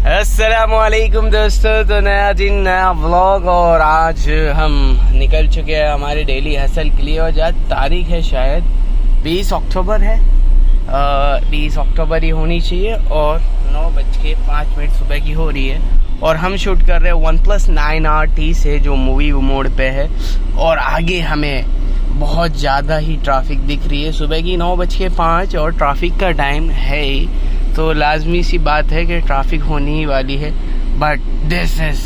अस्सलामुअलैकुम दोस्तों, तो नया दिन नया व्लॉग। और आज हम निकल चुके हैं हमारे डेली हसल के लिए। और आज तारीख है शायद 20 अक्टूबर है, 20 अक्टूबर ही होनी चाहिए। और 9:05 सुबह की हो रही है और हम शूट कर रहे हैं OnePlus 9RT से, जो मूवी मोड पे है। और आगे हमें बहुत ज़्यादा ही ट्रैफिक दिख रही है। सुबह की 9:05 और ट्रैफिक का टाइम है ही, तो लाजमी सी बात है कि ट्रैफिक होनी ही वाली है। But this is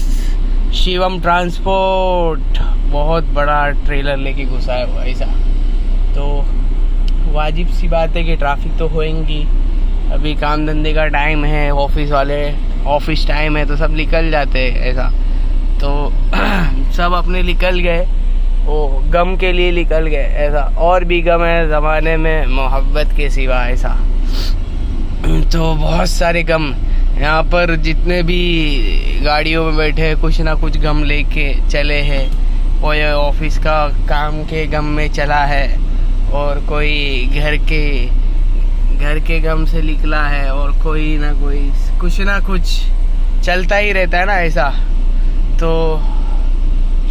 Shivam transport, बहुत बड़ा ट्रेलर लेके घुसा है वो ऐसा, तो वाजिब सी बात है कि ट्रैफिक तो होएंगी। अभी काम धंधे का टाइम है, ऑफिस वाले ऑफिस टाइम है, तो सब निकल जाते हैं ऐसा। तो सब अपने निकल गए, वो गम के लिए निकल गए ऐसा। और भी गम है ज़माने में मोहब्बत के सिवा ऐसा। तो बहुत सारे गम यहाँ पर, जितने भी गाड़ियों में बैठे हैं कुछ ना कुछ गम लेके चले हैं। कोई ऑफिस का काम के गम में चला है, और कोई घर के गम से निकला है, और कोई ना कोई कुछ ना कुछ चलता ही रहता है ना ऐसा। तो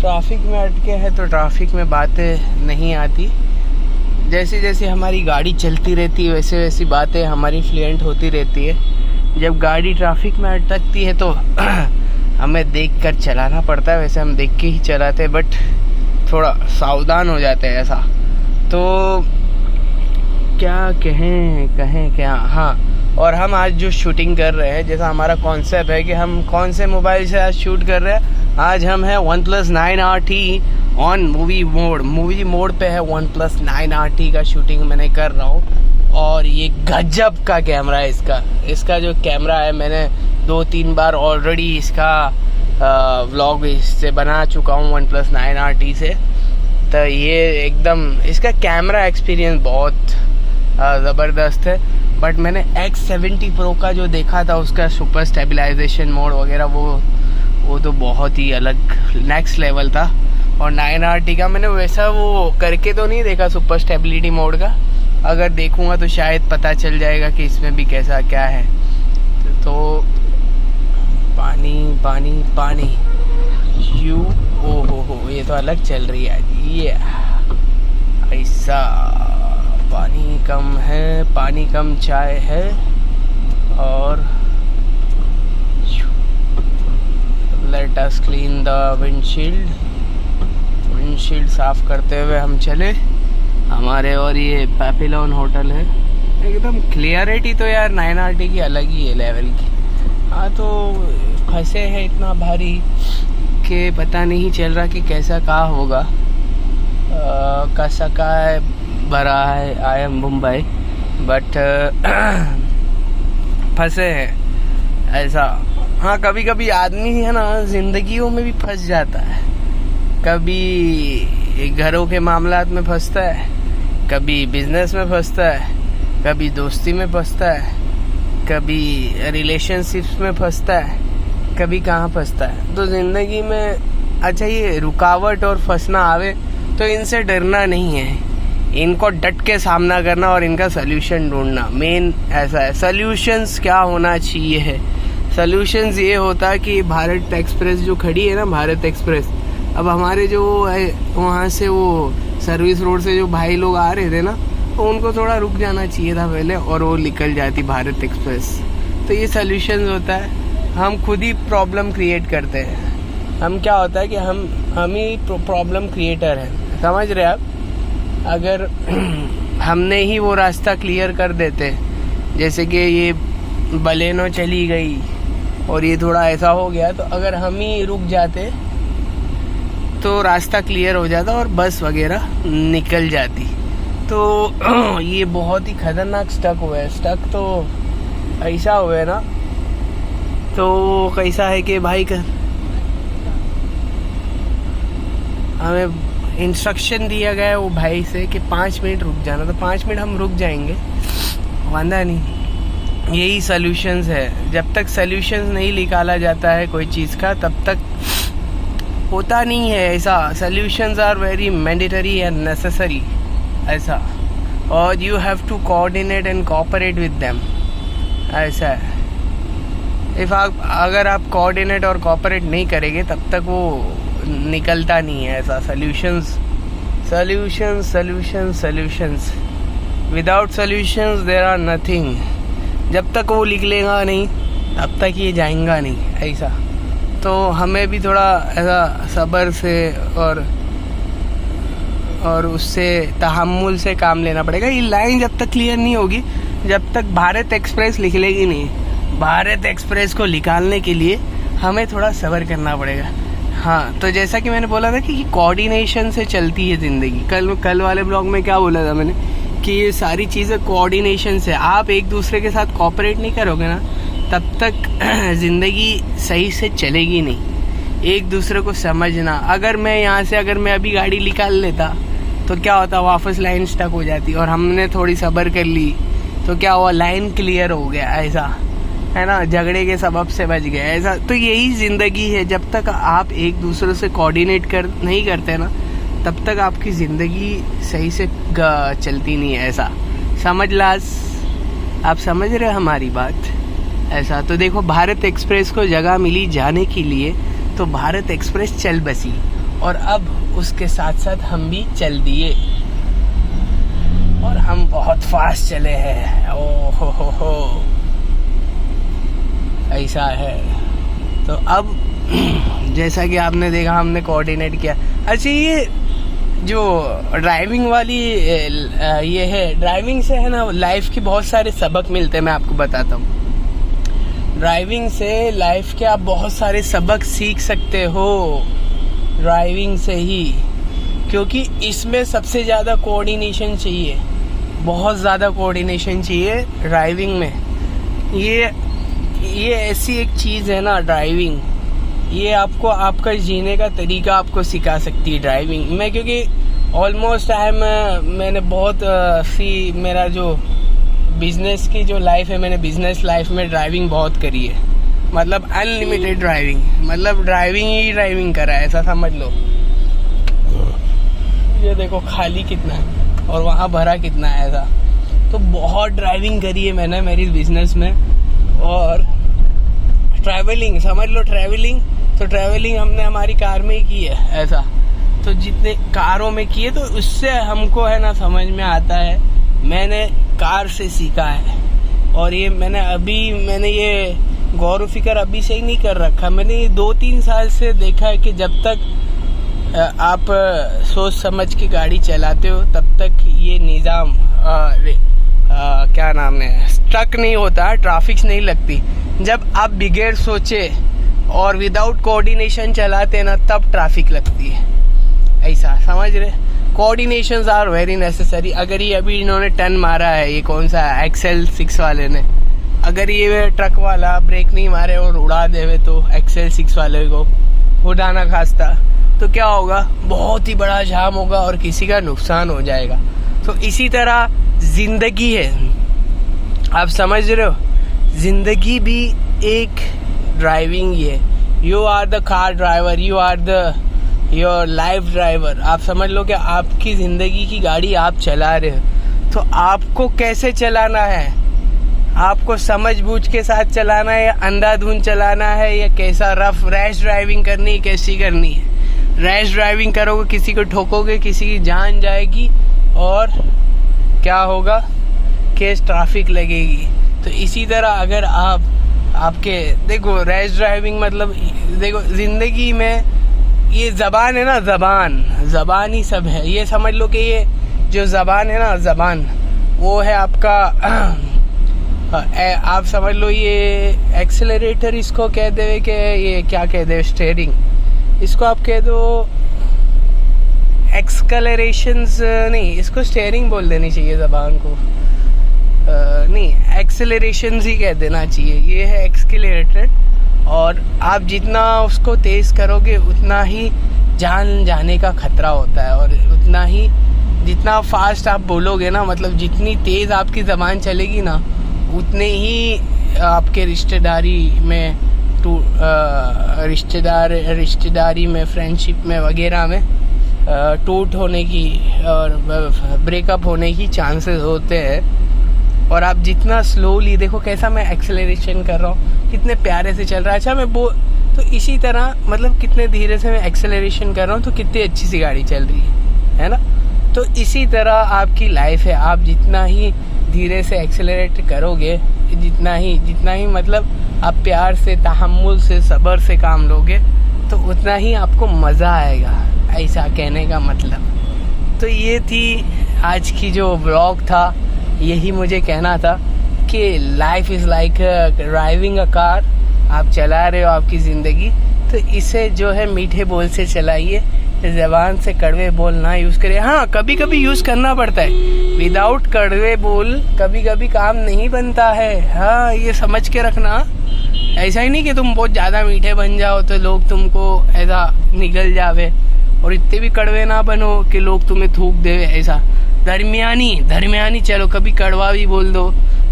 ट्रैफिक में अटके हैं तो ट्रैफिक में बातें नहीं आती। जैसे जैसे हमारी गाड़ी चलती रहती है वैसे वैसी बातें हमारी फ्लुएंट होती रहती है। जब गाड़ी ट्रैफिक में अटकती है तो हमें देखकर चलाना पड़ता है। वैसे हम देख के ही चलाते हैं, बट थोड़ा सावधान हो जाते हैं ऐसा। तो क्या कहें क्या। हाँ, और हम आज जो शूटिंग कर रहे हैं, जैसा हमारा कॉन्सेप्ट है कि हम कौन से मोबाइल से आज शूट कर रहे हैं। आज हम है OnePlus 9RT on movie mode पे है OnePlus 9RT का शूटिंग मैंने कर रहा हूँ। और ये गजब का कैमरा है इसका जो कैमरा है, मैंने 2-3 बार ऑलरेडी इसका व्लॉग इससे बना चुका हूँ OnePlus 9RT से। तो ये एकदम इसका कैमरा एक्सपीरियंस बहुत ज़बरदस्त है। बट मैंने X70 Pro का जो देखा था, उसका सुपर स्टेबलाइजेशन मोड वगैरह वो तो बहुत ही अलग नेक्स्ट लेवल था। और 9RT का मैंने वैसा वो करके तो नहीं देखा सुपर स्टेबिलिटी मोड का। अगर देखूंगा तो शायद पता चल जाएगा कि इसमें भी कैसा क्या है। तो पानी यू हो ये तो अलग चल रही है ये ऐसा। पानी कम है, पानी कम चाय है। और let us clean the windshield साफ करते हुए हम चले हमारे। और ये पैपिलोन होटल है, एकदम क्लियरिटी तो यार 9RT की अलग ही है लेवल की। हाँ, तो फंसे हैं इतना भारी कि पता नहीं चल रहा कि कैसा कहाँ होगा। कैसा का है भरा है, आई एम मुंबई, बट फंसे हैं ऐसा। हाँ, कभी कभी आदमी है ना जिंदगियों में भी फंस जाता है। कभी घरों के मामलात में फंसता है, कभी बिजनेस में फंसता है, कभी दोस्ती में फंसता है, कभी रिलेशनशिप्स में फंसता है, कभी कहाँ फंसता है। तो ज़िंदगी में अच्छा, ये रुकावट और फंसना आवे तो इनसे डरना नहीं है, इनको डट के सामना करना और इनका सल्यूशन ढूंढना मेन ऐसा है। सल्यूशंस क्या होना चाहिए है, सल्यूशंस ये होता है कि भारत एक्सप्रेस जो खड़ी है ना, भारत एक्सप्रेस, अब हमारे जो है वहाँ से वो सर्विस रोड से जो भाई लोग आ रहे थे ना, तो उनको थोड़ा रुक जाना चाहिए था पहले, और वो निकल जाती भारत एक्सप्रेस। तो ये सल्यूशंस होता है, हम खुद ही प्रॉब्लम क्रिएट करते हैं। हम क्या होता है कि हम ही प्रॉब्लम क्रिएटर हैं, समझ रहे आप। अगर हमने ही वो रास्ता क्लियर कर देते, जैसे कि ये बलेनो चली गई और ये थोड़ा ऐसा हो गया, तो अगर हम ही रुक जाते तो रास्ता क्लियर हो जाता और बस वगैरह निकल जाती। तो ये बहुत ही खतरनाक स्टक हुआ है। स्टक तो ऐसा हुआ है ना, तो कैसा है कि भाई हमें इंस्ट्रक्शन दिया गया है वो भाई से कि 5 मिनट रुक जाना, तो 5 मिनट हम रुक जाएंगे, वांदा नहीं। यही सल्यूशंस है। जब तक सल्यूशंस नहीं निकाला जाता है कोई चीज़ का, तब तक होता नहीं है ऐसा। Solutions are very mandatory and necessary ऐसा, और you have to coordinate and cooperate with them ऐसा है। अगर आप कोऑर्डिनेट और कोऑपरेट नहीं करेंगे तब तक वो निकलता नहीं है ऐसा। Solutions without solutions there are nothing. जब तक वो निकलेगा नहीं तब तक ये जाएगा नहीं ऐसा। तो हमें भी थोड़ा ऐसा सब्र से और उससे तहम्मुल से काम लेना पड़ेगा। ये लाइन जब तक क्लियर नहीं होगी, जब तक भारत एक्सप्रेस निकलेगी नहीं। भारत एक्सप्रेस को निकालने के लिए हमें थोड़ा सब्र करना पड़ेगा। हाँ, तो जैसा कि मैंने बोला था कि कोऑर्डिनेशन से चलती है ज़िंदगी। कल वाले ब्लॉग में क्या बोला था मैंने कि ये सारी चीज़ें कोऑर्डिनेशन से। आप एक दूसरे के साथ कोऑपरेट नहीं करोगे ना तब तक ज़िंदगी सही से चलेगी नहीं। एक दूसरे को समझना। अगर मैं अभी गाड़ी निकाल लेता तो क्या होता, वापस लाइन स्टक हो जाती। और हमने थोड़ी सब्र कर ली तो क्या हुआ, लाइन क्लियर हो गया ऐसा, है ना, झगड़े के सबब से बच गए ऐसा। तो यही ज़िंदगी है। जब तक आप एक दूसरे से कोऑर्डिनेट नहीं करते ना तब तक आपकी ज़िंदगी सही से चलती नहीं है ऐसा। आप समझ रहे हो हमारी बात ऐसा। तो देखो, भारत एक्सप्रेस को जगह मिली जाने के लिए तो भारत एक्सप्रेस चल बसी, और अब उसके साथ साथ हम भी चल दिए, और हम बहुत फास्ट चले हैं। ओ हो ऐसा है। तो अब जैसा कि आपने देखा, हमने कोऑर्डिनेट किया। अच्छा, ये जो ड्राइविंग वाली ये है, ड्राइविंग से है ना लाइफ के बहुत सारे सबक मिलते हैं। मैं आपको बताता हूँ, ड्राइविंग से लाइफ के आप बहुत सारे सबक सीख सकते हो ड्राइविंग से ही, क्योंकि इसमें सबसे ज़्यादा कोऑर्डिनेशन चाहिए, बहुत ज़्यादा कोऑर्डिनेशन चाहिए ड्राइविंग में। ये ऐसी एक चीज़ है ना ड्राइविंग, ये आपको आपका जीने का तरीका आपको सिखा सकती है ड्राइविंग। मैं क्योंकि ऑलमोस्ट मैंने बहुत सी मेरा जो बिजनेस की जो लाइफ है, मैंने बिजनेस लाइफ में ड्राइविंग बहुत करी है। मतलब अनलिमिटेड ड्राइविंग, मतलब ड्राइविंग करा है ऐसा समझ लो। ये देखो खाली कितना है और वहाँ भरा कितना है ऐसा। तो बहुत ड्राइविंग करी है मैंने मेरी बिजनेस में। और ट्रैवलिंग समझ लो, ट्रैवलिंग हमने हमारी कार में ही की है ऐसा। तो जितने कारों में किए तो उससे हमको है ना समझ में आता है। मैंने कार से सीखा है, और ये मैंने ये गौर व फिक्र अभी से ही नहीं कर रखा। मैंने ये 2-3 साल से देखा है कि जब तक आप सोच समझ के गाड़ी चलाते हो तब तक ये निज़ाम क्या नाम है, स्टक नहीं होता, ट्रैफिक नहीं लगती। जब आप बिगैर सोचे और विदाउट कोऑर्डिनेशन चलाते ना तब ट्रैफिक लगती है ऐसा, समझ रहे। Coordinations are very necessary. अगर ये अभी इन्होंने टर्न मारा है, ये कौन सा एक्सेल 6 वाले ने, अगर ये ट्रक वाला ब्रेक नहीं मारे और उड़ा देवे तो एक्सेल 6 वाले को उड़ाना खास्ता, तो क्या होगा, बहुत ही बड़ा जाम होगा और किसी का नुकसान हो जाएगा। तो इसी तरह जिंदगी है, आप समझ रहे हो, जिंदगी भी एक ड्राइविंग ही है। You are the car driver, you are the your life driver. आप समझ लो कि आपकी ज़िंदगी की गाड़ी आप चला रहे हो। तो आपको कैसे चलाना है, आपको समझ बूझ के साथ चलाना है या अंधाधुंध चलाना है, या कैसा रैश ड्राइविंग करनी है, कैसी करनी है। रैश ड्राइविंग करोगे किसी को ठोकोगे, किसी की जान जाएगी और क्या होगा, केस ट्रैफिक लगेगी। तो इसी तरह अगर आपके देखो रैश ड्राइविंग मतलब देखो ज़िंदगी में ये ज़बान है ना, ज़बान ही सब है। ये समझ लो कि ये जो ज़बान है ना, ज़बान वो है आपका आप समझ लो ये एक्सेलरेटर इसको कह दे कि ये क्या कह दे, स्टीयरिंग इसको आप कह दो, एक्सकलरेशंस नहीं, इसको स्टीयरिंग बोल देनी चाहिए ज़बान को, नहीं एक्सेलरेशंस ही कह देना चाहिए। ये है एक्सेलरेटर, और आप जितना उसको तेज़ करोगे उतना ही जान जाने का खतरा होता है, और उतना ही जितना फास्ट आप बोलोगे ना, मतलब जितनी तेज़ आपकी ज़बान चलेगी ना उतने ही आपके रिश्तेदारी में रिश्तेदारी में, फ्रेंडशिप में वगैरह में टूट होने की और ब्रेकअप होने की चांसेस होते हैं। और आप जितना स्लोली, देखो कैसा मैं एक्सेलरेशन कर रहा हूँ, कितने प्यारे से चल रहा है। अच्छा मैं तो इसी तरह मतलब कितने धीरे से मैं एक्सेलरेशन कर रहा हूँ तो कितनी अच्छी सी गाड़ी चल रही है ना। तो इसी तरह आपकी लाइफ है, आप जितना ही धीरे से एक्सेलरेट करोगे, जितना ही मतलब आप प्यार से, तहम्मुल से, सब्र से काम लोगे तो उतना ही आपको मज़ा आएगा, ऐसा कहने का मतलब। तो ये थी आज की जो व्लॉग था, यही मुझे कहना था कि life is like driving a car. आप चला रहे हो आपकी ज़िंदगी, तो इसे जो है मीठे बोल से चलाइए, ज़बान से कड़वे बोल ना यूज़ करिए। हाँ, कभी कभी यूज़ करना पड़ता है, विदाउट कड़वे बोल कभी कभी काम नहीं बनता है। हाँ, ये समझ के रखना। ऐसा ही नहीं कि तुम बहुत ज़्यादा मीठे बन जाओ तो लोग तुमको ऐसा निगल जावे, और इतने भी कड़वे ना बनो कि लोग तुम्हें थूक देवे। ऐसा दरमियानी चलो, कभी कड़वा भी बोल दो,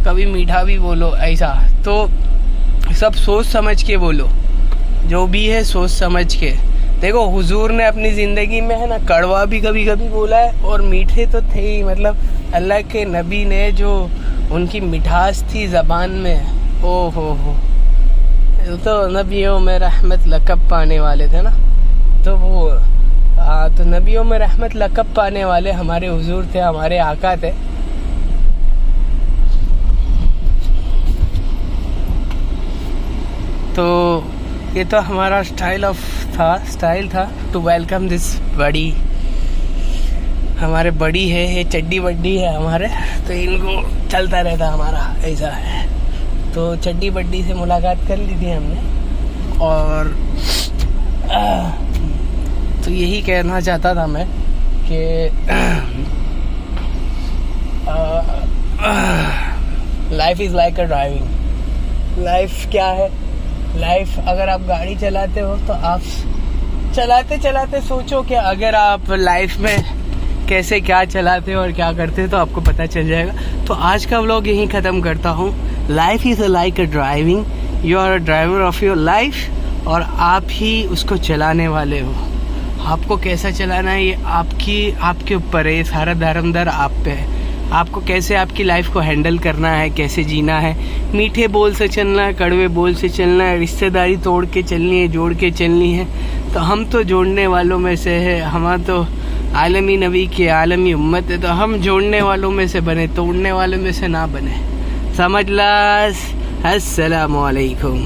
कभी मीठा भी बोलो। ऐसा तो सब सोच समझ के बोलो, जो भी है सोच समझ के। देखो हुजूर ने अपनी ज़िंदगी में है ना कड़वा भी कभी कभी बोला है और मीठे तो थे ही। मतलब अल्लाह के नबी ने जो उनकी मिठास थी ज़बान में, ओ हो, तो नबियों में रहमत लक़ब पाने वाले थे ना। तो वो तो नबियों में रहमत लक़ब पाने वाले हमारे हुजूर थे, हमारे आका थे। तो ये तो हमारा स्टाइल था टू वेलकम दिस बड़ी। हमारे बड़ी है, ये चड्डी बड्डी है हमारे, तो इनको चलता रहता हमारा, ऐसा है। तो चड्डी बड्डी से मुलाकात कर ली थी हमने, और तो यही कहना चाहता था मैं कि life is like a driving. Life क्या है? लाइफ, अगर आप गाड़ी चलाते हो तो आप चलाते चलाते सोचो कि अगर आप लाइफ में कैसे क्या चलाते हो और क्या करते हो तो आपको पता चल जाएगा। तो आज का व्लॉग यहीं ख़त्म करता हूँ। Life is like a driving, you are a driver of your life, और आप ही उसको चलाने वाले हो। आपको कैसा चलाना है ये आपके ऊपर है, ये सारा दारोमदार आप पे है। आपको कैसे आपकी लाइफ को हैंडल करना है, कैसे जीना है। मीठे बोल से चलना है, कड़वे बोल से चलना है, रिश्तेदारी तोड़ के चलनी है, जोड़ के चलनी है। तो हम तो जोड़ने वालों में से है, हमारा तो आलमी नबी की आलमी उम्मत है, तो हम जोड़ने वालों में से बने, तोड़ने वालों में से ना बने। समझ लास। अस्सलामु अलैकुम।